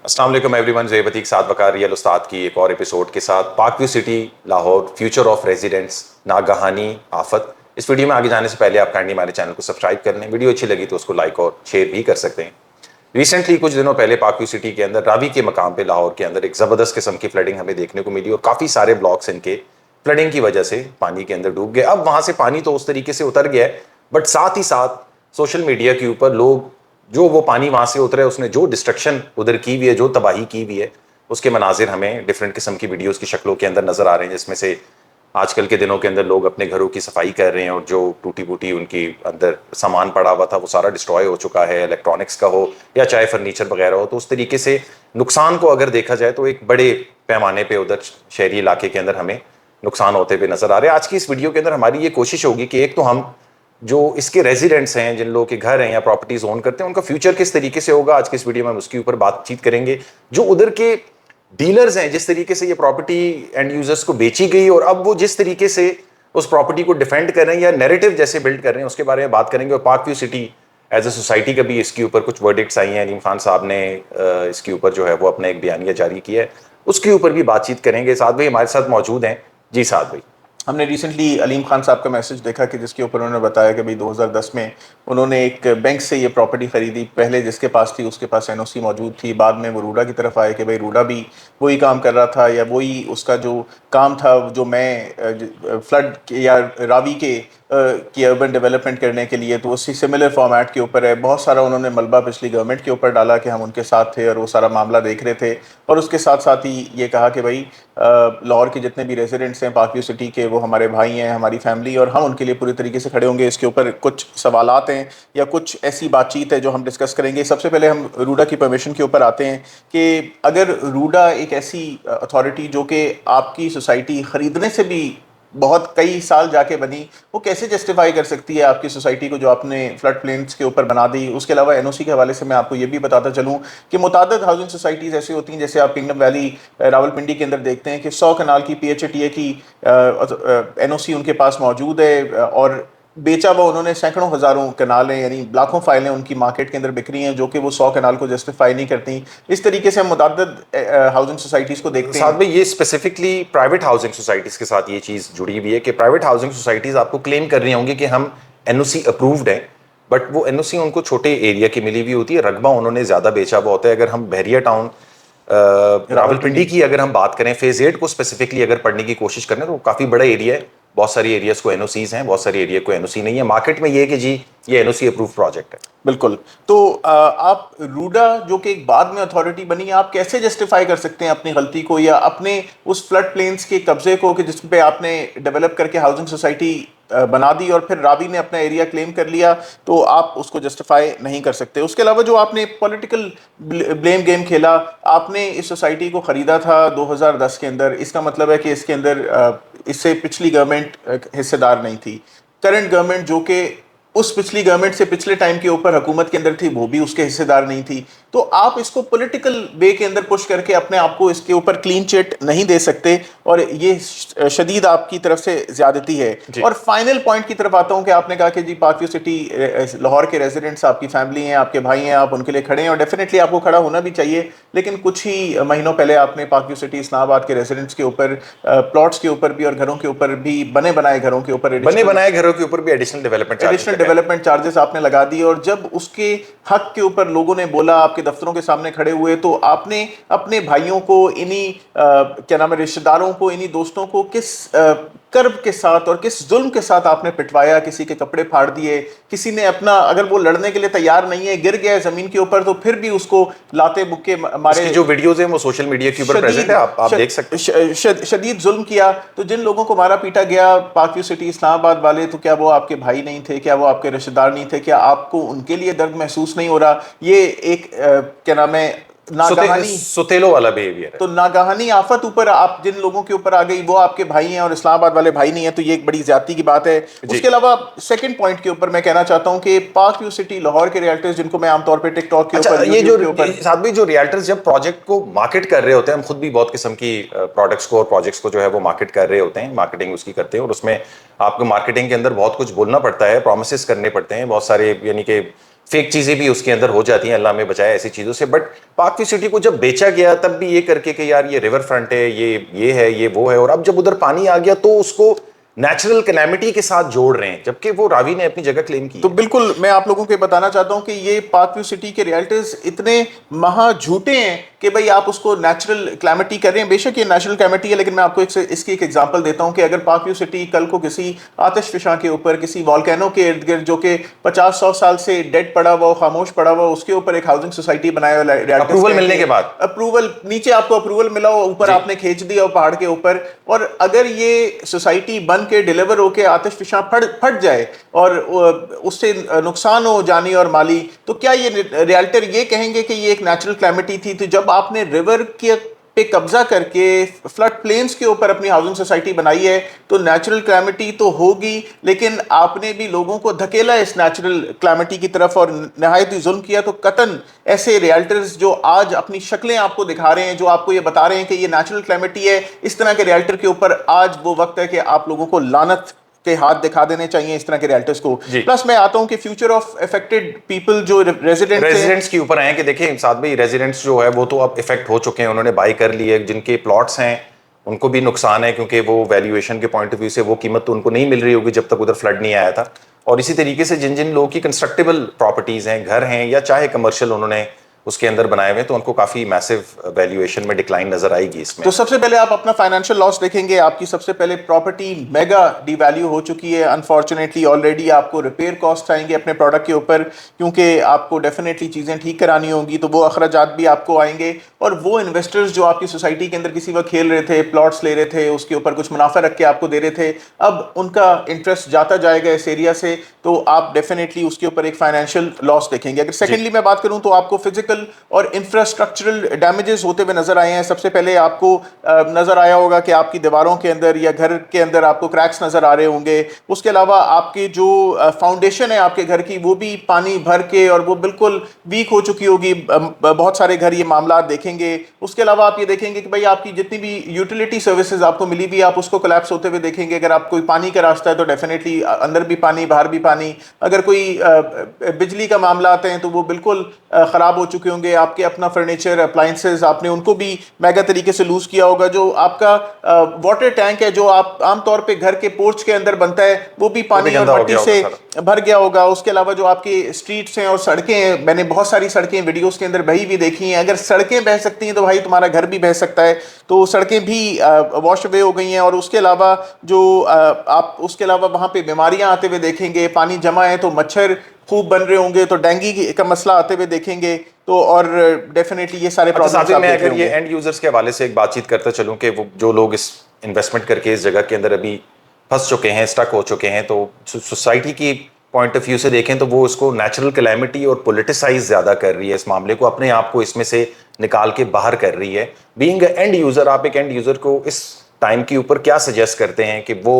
अस्सलाम वालेकुम एवरीवन, ज़ेब अतीक साथ बकार रियल उस्ताद की एक और एपिसोड के साथ Pak view city Lahore future of residents नागहानी आफत। इस वीडियो में आगे जाने से पहले आप काइंडली हमारे चैनल को सब्सक्राइब कर लें। वीडियो अच्छी लगी तो उसको लाइक और शेयर भी कर सकते हैं। रिसेंटली कुछ दिनों पहले पाक व्यू सिटी के अंदर रावी के मकाम पे लाहौर के अंदर एक ज़बरदस्त किस्म की फ्लडिंग हमें देखने को मिली और काफ़ी सारे ब्लॉक्स इनके फ्लडिंग की वजह से पानी के अंदर डूब गए। अब वहाँ से पानी तो उस तरीके से उतर गया है, बट साथ ही साथ सोशल मीडिया के ऊपर लोग जो वो पानी वहां से उतरे उसने जो डिस्ट्रक्शन उधर की हुई है, जो तबाही की हुई है, उसके मनाजिर हमें डिफरेंट किस्म की वीडियोस की शक्लों के अंदर नजर आ रहे हैं, जिसमें से आजकल के दिनों के अंदर लोग अपने घरों की सफाई कर रहे हैं और जो टूटी फूटी उनकी अंदर सामान पड़ा हुआ था वो सारा डिस्ट्रॉय हो चुका है, इलेक्ट्रॉनिक्स का हो या चाहे फर्नीचर वगैरह हो। तो उस तरीके से नुकसान को अगर देखा जाए तो एक बड़े पैमाने पे उधर शहरी इलाके के अंदर हमें नुकसान होते हुए नजर आ रहे हैं। आज की इस वीडियो के अंदर हमारी ये कोशिश होगी कि एक तो हम जो इसके रेजिडेंट्स हैं, जिन लोगों के घर हैं या प्रॉपर्टीज ओन करते हैं, उनका फ्यूचर किस तरीके से होगा, आज की इस वीडियो में हम उसके ऊपर बातचीत करेंगे। जो उधर के डीलर्स हैं, जिस तरीके से ये प्रॉपर्टी एंड यूजर्स को बेची गई और अब वो जिस तरीके से उस प्रॉपर्टी को डिफेंड कर रहे हैं या नैरेटिव जैसे बिल्ड कर रहे हैं, उसके बारे में बात करेंगे। और Park view City as a society का भी इसके ऊपर कुछ वर्डिक्ट्स आई हैं। अलीम खान साहब ने इसके ऊपर जो है वो अपना एक बयानिया जारी किया है, उसके ऊपर भी बातचीत करेंगे। साथ भाई हमारे साथ मौजूद हैं। जी साथ भाई, हमने रिसेंटली अलीम खान साहब का मैसेज देखा कि जिसके ऊपर उन्होंने बताया कि भाई 2010 में उन्होंने एक बैंक से ये प्रॉपर्टी खरीदी। पहले जिसके पास थी उसके पास एनओसी मौजूद थी, बाद में वो रूडा की तरफ आए कि भाई रूडा भी वही काम कर रहा था या वही उसका जो काम था जो मैं फ्लड या रावी के की अर्बन डेवलपमेंट करने के लिए, तो उसी सिमिलर फॉर्मेट के ऊपर है। बहुत सारा उन्होंने मलबा पिछली गवर्नमेंट के ऊपर डाला कि हम उनके साथ थे और वो सारा मामला देख रहे थे। और उसके साथ साथ ही ये कहा कि भाई लाहौर के जितने भी रेजिडेंट्स हैं पाक व्यू सिटी के, वो हमारे भाई हैं, हमारी फैमिली, और हम उनके लिए पूरी तरीके से खड़े होंगे। इसके ऊपर कुछ सवालात हैं या कुछ ऐसी बातचीत है जो हम डिस्कस करेंगे। सबसे पहले हम रूडा की परमिशन के ऊपर आते हैं कि अगर रूडा एक ऐसी अथॉरिटी जो कि आपकी सोसाइटी ख़रीदने से भी बहुत कई साल जाके बनी, वो कैसे जस्टिफाई कर सकती है आपकी सोसाइटी को जो आपने फ्लड प्लेन्स के ऊपर बना दी। उसके अलावा एनओसी के हवाले से मैं आपको ये भी बताता चलूँ कि मुतादद हाउसिंग सोसाइटीज़ ऐसी होती हैं, जैसे आप किंगडम वैली रावलपिंडी के अंदर देखते हैं कि 100 कनाल की PHTA की एनओसी उनके पास मौजूद है और बेचा वो उन्होंने सैकड़ों हज़ारों कनालें यानी लाखों फाइलें उनकी मार्केट के अंदर बिक रही हैं जो कि वो 100 कनाल को जस्टिफाई नहीं करती। इस तरीके से हम मुतअद्दिद हाउसिंग सोसाइटीज़ को देखते हैं। साथ में ये स्पेसिफिकली प्राइवेट हाउसिंग सोसाइटीज़ के साथ ये चीज़ जुड़ी हुई है कि प्राइवेट हाउसिंग सोसाइटीज़ आपको क्लेम कर रही होंगी कि हम एनओसी अप्रूव्ड हैं, बट वो एनओसी उनको छोटे एरिया की मिली हुई होती है, रकबा उन्होंने ज़्यादा बेचा हुआ होता है। अगर हम बहरिया टाउन रावलपिंडी की अगर हम बात करें, फेज 8 को स्पेसिफिकली अगर पढ़ने की कोशिश करें तो काफ़ी बड़ा एरिया है। बहुत सारी एरियाज को एनओसीज हैं, बहुत सारी एरिया को एनओसी नहीं है। मार्केट में ये है कि जी ये एनओसी अप्रूव प्रोजेक्ट है। बिल्कुल। तो आप रूडा जो कि एक बाद में अथॉरिटी बनी, आप कैसे जस्टिफाई कर सकते हैं अपनी गलती को या अपने उस फ्लड प्लेन्स के कब्जे को कि जिस पे आपने डेवलप करके हाउसिंग सोसाइटी बना दी और फिर रावी ने अपना एरिया क्लेम कर लिया, तो आप उसको जस्टिफाई नहीं कर सकते। उसके अलावा जो आपने पॉलिटिकल ब्लेम गेम खेला, आपने इस सोसाइटी को ख़रीदा था 2010 के अंदर, इसका मतलब है कि इसके अंदर इससे पिछली गवर्नमेंट हिस्सेदार नहीं थी। करंट गवर्नमेंट जो कि उस पिछली गवर्नमेंट से पिछले टाइम के ऊपर हुकूमत के अंदर थी, वो भी उसके हिस्सेदार नहीं थी। तो आप इसको पॉलिटिकल वे के अंदर पुश करके अपने आप को इसके ऊपर क्लीन चिट नहीं दे सकते और ये शदीद आपकी तरफ से ज्यादती है। और फाइनल पॉइंट की तरफ आता हूं कि आपने कहा कि जी पाक व्यू सिटी लाहौर के रेजिडेंट्स आपकी फैमिली हैं, आपके भाई हैं, आप उनके लिए खड़े हैं और डेफिनेटली आपको खड़ा होना भी चाहिए। लेकिन कुछ ही महीनों पहले आपने पाक व्यू सिटी इस्लामाबाद के रेजिडेंट्स के ऊपर प्लॉट्स के ऊपर भी और घरों के ऊपर भी बने बनाए घरों के ऊपर भी एडिशनल डेवलपमेंट चार्जेस आपने लगा दिए। और जब उसके हक के ऊपर लोगों ने बोला, आपके दफ्तरों के सामने खड़े हुए, तो आपने अपने भाइयों को, इन्हीं क्या नाम है रिश्तेदारों को, इन्हीं दोस्तों को किस कर्ब के साथ और किस जुल्म के साथ आपने पिटवाया। किसी के कपड़े फाड़ दिए, किसी ने अपना, अगर वो लड़ने के लिए तैयार नहीं है, गिर गया है जमीन के ऊपर, तो फिर भी उसको लाते बुक्के मारे। जो वीडियोस हैं वो सोशल मीडिया के ऊपर प्रेजेंट है, आप देख सकते हैं। शदीद जुल्म किया। तो जिन लोगों को मारा पीटा गया पाक व्यू सिटी इस्लामाबाद वाले, तो क्या वो आपके भाई नहीं थे? क्या वो आपके रिश्तेदार नहीं थे? क्या आपको उनके लिए दर्द महसूस नहीं हो रहा? ये एक क्या नाम है सुतेलो वाला बिहेवियर है। तो नागहानी आफत ऊपर आप जिन लोगों के ऊपर आ गई, वो आपके भाई हैं और इस्लामाबाद वाले भाई नहीं है, तो ये एक बड़ी ज्यादती की बात है। उसके अलावा सेकंड पॉइंट के ऊपर मैं कहना चाहता हूं कि पाक व्यू सिटी लाहौर के रियल्टर्स, जिनको मैं आमतौर पे टिकटॉक के ऊपर ये जो साथ भी जो रियल्टर्स जब प्रोजेक्ट को मार्केट कर रहे होते हैं, हम खुद भी बहुत किस्म की प्रोडक्ट्स को और प्रोजेक्ट्स को जो है वो मार्केट कर रहे होते हैं, मार्केटिंग उसकी करते हैं, और उसमें आपको मार्केटिंग के अंदर बहुत कुछ बोलना पड़ता है, प्रोमिसेस करने पड़ते हैं बहुत सारे, यानी कि फेक चीज़ें भी उसके अंदर हो जाती हैं, अल्लाह में बचाए ऐसी चीज़ों से। बट पाक व्यू सिटी को जब बेचा गया तब भी ये करके कि यार ये रिवर फ्रंट है, ये है, ये वो है, और अब जब उधर पानी आ गया तो उसको नेचुरल कैलेमिटी के साथ जोड़ रहे हैं, जबकि वो रावी ने अपनी जगह क्लेम की तो है। बिल्कुल मैं आप लोगों को बताना चाहता हूं कि ये पार्क व्यू सिटी के रियल्टर्स इतने महा झूठे हैं कि भाई आप उसको नेचुरल क्लैमिटी कर रहे हैं। बेशक ये नेचुरल क्लैमिटी है, लेकिन मैं आपको इसकी एक एग्जांपल देता हूं कि अगर पार्क व्यू सिटी कल को किसी आतिशफशां के ऊपर, किसी वॉल्केनो के इर्द गिर्द जो कि 50-100 साल से डेड पड़ा हुआ, खामोश पड़ा हुआ, उसके ऊपर एक हाउसिंग सोसाइटी बनाया हुआ, अप्रूवल मिलने के बाद, अप्रूवल नीचे आपको अप्रूवल मिला हो, ऊपर आपने खींच दिया हो पहाड़ के ऊपर, और अगर ये सोसाइटी बन के डिलीवर होके आतिशफशां फट जाए और उससे नुकसान हो जानी और माली, तो क्या ये रियल्टर ये कहेंगे कि ये एक नेचुरल क्लैमिटी थी? तो जब आपने रिवर के पे कब्जा करके फ्लड प्लेन्स के ऊपर अपनी हाउसिंग सोसाइटी बनाई है तो नेचुरल क्लैमिटी तो होगी, लेकिन आपने भी लोगों को धकेला इस नेचुरल क्लैमिटी की तरफ और नहायत ही जुल्म किया। तो कतन ऐसे रियल्टर्स जो आज अपनी शक्लें आपको दिखा रहे हैं, जो आपको ये बता रहे हैं कि ये नेचुरल क्लैमिटी है, इस तरह के रियल्टर के ऊपर आज वो वक्त है कि आप लोगों को लानत के हाथ दिखा देने चाहिए इस तरह के रियल्टर्स को। प्लस मैं आता हूं कि फ्यूचर ऑफ अफेक्टेड पीपल जो रेजिडेंट्स के ऊपर आए कि देखें साथ भाई, रेजिडेंट्स जो है वो तो अब इफेक्ट हो चुके हैं, उन्होंने बाय कर ली है, जिनके प्लॉट्स हैं उनको भी नुकसान है क्योंकि वो वैल्यूएशन के पॉइंट ऑफ व्यू से वो कीमत तो उनको नहीं मिल रही होगी जब तक उधर फ्लड नहीं आया था। और इसी तरीके से जिन जिन लोगों की कंस्ट्रक्टेबल प्रॉपर्टीज हैं, घर हैं या चाहे कमर्शियल उन्होंने उसके अंदर बनाए हुए, तो उनको काफी मैसिव वैल्यूएशन में डिक्लाइन नजर आएगी इसमें। तो सबसे पहले आप अपना फाइनेंशियल लॉस देखेंगे। आपकी सबसे पहले प्रॉपर्टी मेगा डिवैल्यू हो चुकी है अनफॉर्चुनेटली ऑलरेडी। आपको रिपेयर कॉस्ट आएंगे अपने प्रोडक्ट के ऊपर, क्योंकि आपको डेफिनेटली चीज़ें ठीक करानी होंगी, तो वो अखराजात भी आपको आएंगे। और वो इन्वेस्टर्स जो आपकी सोसाइटी के अंदर किसी वक्त खेल रहे थे, प्लॉट्स ले रहे थे, उसके ऊपर कुछ मुनाफा रख के आपको दे रहे थे, अब उनका इंटरेस्ट जाता जाएगा इस एरिया से, तो आप डेफिनेटली उसके ऊपर एक फाइनेंशियल लॉस देखेंगे। अगर सेकेंडली मैं बात करूं तो आपको फिजिकल और इंफ्रास्ट्रक्चरल डैमेजेस होते हुए नजर आए हैं। सबसे पहले आपको नजर आया होगा कि आपकी दीवारों के अंदर या घर के अंदर आपको क्रैक्स नजर आ रहे होंगे। उसके अलावा आपकी जो फाउंडेशन है आपके घर की, वो भी पानी भर के और वो बिल्कुल वीक हो चुकी होगी। बहुत सारे घर ये मामला देखेंगे। उसके अलावा आप ये देखेंगे कि भाई आपकी जितनी भी यूटिलिटी सर्विसेज आपको मिली भी, आप उसको कोलैप्स होते हुए देखेंगे। अगर आप कोई पानी का रास्ता है तो डेफिनेटली अंदर भी पानी, बाहर भी पानी। अगर कोई बिजली का मामला आते हैं तो वो बिल्कुल ख़राब हो चुके होंगे। आपके अपना फर्नीचर, अप्लाइंसेस, आपने उनको भी मेगा तरीके से लूज किया होगा। जो आपका वाटर टैंक है जो आप आमतौर पे घर के पोर्च के अंदर बनता है, वो भी पानी और मट्टी से भर गया होगा। उसके अलावा जो आपके स्ट्रीट्स हैं और सड़कें हैं, मैंने बहुत सारी सड़कें वीडियोस के अंदर बही भी देखी हैं। अगर सड़कें बह सकती हैं तो भाई तुम्हारा घर भी बह सकता है। तो सड़कें भी वॉश अवे हो गई हैं। और उसके अलावा जो आप उसके अलावा वहाँ पे बीमारियाँ आते हुए देखेंगे। पानी जमा है तो मच्छर खूब बन रहे होंगे, तो डेंगू का मसला आते हुए देखेंगे। तो और डेफिनेटली ये सारे प्रॉब्लम्स मैं अगर ये एंड यूजर्स के हवाले से एक बातचीत करता चलूं कि वो जो लोग इस इन्वेस्टमेंट करके इस जगह के अंदर अभी फंस चुके हैं, स्टक हो चुके हैं, तो सोसाइटी की पॉइंट ऑफ व्यू से देखें तो वो उसको नेचुरल कैलेमिटी और पोलिटिसाइज ज्यादा कर रही है इस मामले को, अपने आप को इसमें से निकाल के बाहर कर रही है। बीइंग एंड यूजर, आप एक एंड यूजर को इस टाइम के ऊपर क्या सजेस्ट करते हैं कि वो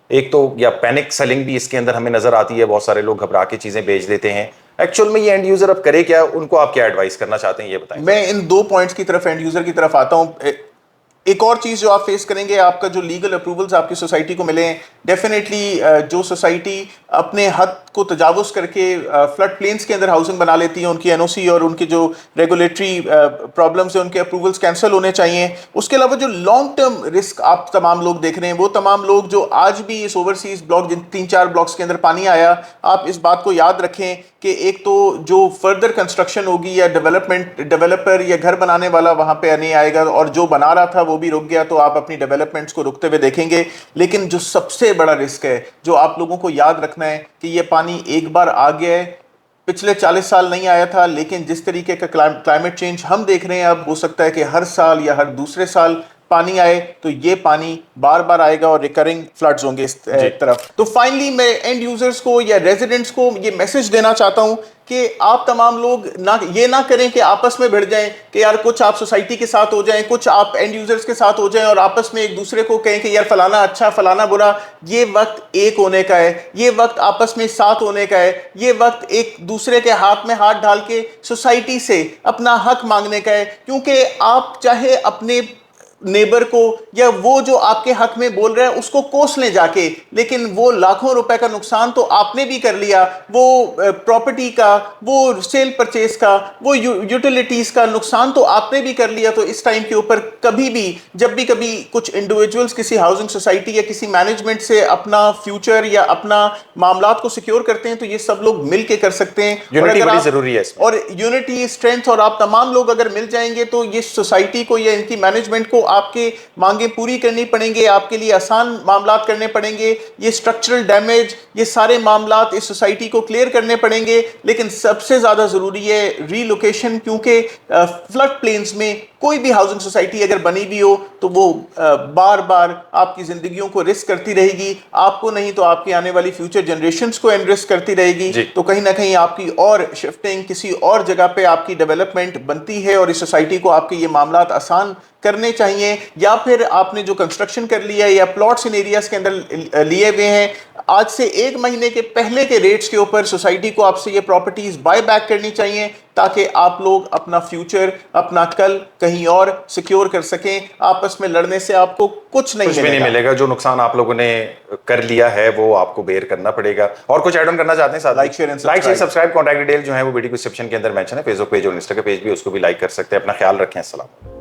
एक तो या पैनिक सेलिंग भी इसके अंदर हमें नजर आती है, बहुत सारे लोग घबरा के चीजें बेच देते हैं। एक्चुअल में ये एंड यूजर अब करे क्या, उनको आप क्या एडवाइस करना चाहते हैं ये बताएं। मैं इन दो पॉइंट्स की तरफ एंड यूजर की तरफ आता हूं। एक और चीज़ जो आप फेस करेंगे, आपका जो लीगल अप्रूवल्स आपकी सोसाइटी को मिले हैं, डेफिनेटली जो सोसाइटी अपने हद को तजावुज़ करके फ्लड प्लेन्स के अंदर हाउसिंग बना लेती है, उनकी एनओसी और उनकी जो रेगुलेटरी प्रॉब्लम्स है उनके अप्रूवल्स कैंसिल होने चाहिए। उसके अलावा जो लॉन्ग टर्म रिस्क आप तमाम लोग देख रहे हैं, वो तमाम लोग जो आज भी इस ओवरसीज ब्लॉक, जिन 3-4 ब्लॉक्स के अंदर पानी आया, आप इस बात को याद रखें कि एक तो जो फर्दर कंस्ट्रक्शन होगी या डेवलपर या घर बनाने वाला वहाँ पे नहीं आएगा, और जो बना रहा था वो भी रुक गया, तो आप अपनी डेवलपमेंट्स को रुकते हुए देखेंगे। लेकिन जो सबसे बड़ा रिस्क है जो आप लोगों को याद रखना है कि ये पानी एक बार आ गया है, पिछले 40 साल नहीं आया था, लेकिन जिस तरीके का क्लाइमेट चेंज हम देख रहे हैं, अब हो सकता है कि हर साल या हर दूसरे साल पानी आए, तो ये पानी बार बार आएगा और रिकरिंग फ्लड्स होंगे इस तरफ। तो फाइनली मैं एंड यूजर्स को या रेजिडेंट्स को ये मैसेज देना चाहता हूं कि आप तमाम लोग ये ना करें कि आपस में भिड़ जाएं कि यार कुछ आप सोसाइटी के साथ हो जाएं, कुछ आप एंड यूजर्स के साथ हो जाएं और आपस में एक दूसरे को कहें कि यार फलाना अच्छा फलाना बुरा। ये वक्त एक होने का है, ये वक्त आपस में साथ होने का है, ये वक्त एक दूसरे के हाथ में हाथ डाल के सोसाइटी से अपना हक मांगने का है। क्योंकि आप चाहे अपने नेबर को या वो जो आपके हक में बोल रहा है उसको कोस लें जाके, लेकिन वो लाखों रुपए का नुकसान तो आपने भी कर लिया, वो प्रॉपर्टी का, वो सेल परचेज का, वो यूटिलिटीज का नुकसान तो आपने भी कर लिया। तो इस टाइम के ऊपर कभी भी जब भी कभी कुछ इंडिविजुअल्स किसी हाउसिंग सोसाइटी या किसी मैनेजमेंट से अपना फ्यूचर या अपना मामलात को सिक्योर करते हैं तो ये सब लोग मिल के कर सकते हैं। यूनिटी बड़ी जरूरी है इसमें। और यूनिटी, स्ट्रेंथ, और आप तमाम लोग अगर मिल जाएंगे तो ये सोसाइटी को या इनकी मैनेजमेंट को आपके मांगे पूरी करनी पड़ेंगे, आपके लिए आसान मामलात करने पड़ेंगे, ये स्ट्रक्चरल डैमेज, ये सारे मामलात इस सोसाइटी को क्लियर करने पड़ेंगे। लेकिन सबसे ज़्यादा ज़रूरी है रीलोकेशन, क्योंकि फ्लड प्लेन्स में कोई भी हाउसिंग सोसाइटी अगर बनी भी हो तो वो बार बार आपकी ज़िंदगियों को रिस्क करती रहेगी, आपको नहीं तो आपकी आने वाली फ्यूचर जनरेशन्स को एनरिस्क करती रहेगी। तो कहीं ना कहीं आपकी और शिफ्टिंग किसी और जगह पे आपकी डेवलपमेंट बनती है और इस सोसाइटी को आपके ये मामलात आसान करने चाहिए। या फिर आपने जो कंस्ट्रक्शन कर लिया है या प्लॉट्स इन एरियाज के अंदर लिए हुए हैं, आज से 1 महीने के पहले के रेट्स के ऊपर सोसाइटी को आपसे ये प्रॉपर्टीज बाय बैक करनी चाहिए ताकि आप लोग अपना फ्यूचर, अपना कल कहीं और सिक्योर कर सकें। आपस में लड़ने से आपको कुछ नहीं मिलेगा। जो नुकसान आप लोगों ने कर लिया है वो आपको बेयर करना पड़ेगा। और कुछ ऐड ऑन करना चाहते हैं साथ? Like share subscribe. Contact detail जो है वो वीडियो डिस्क्रिप्शन के अंदर मेंशन है। फेसबुक पेज और इंस्टा का पेज भी, उसको भी लाइक कर सकते हैं। अपना ख्याल रखें। अस्सलाम।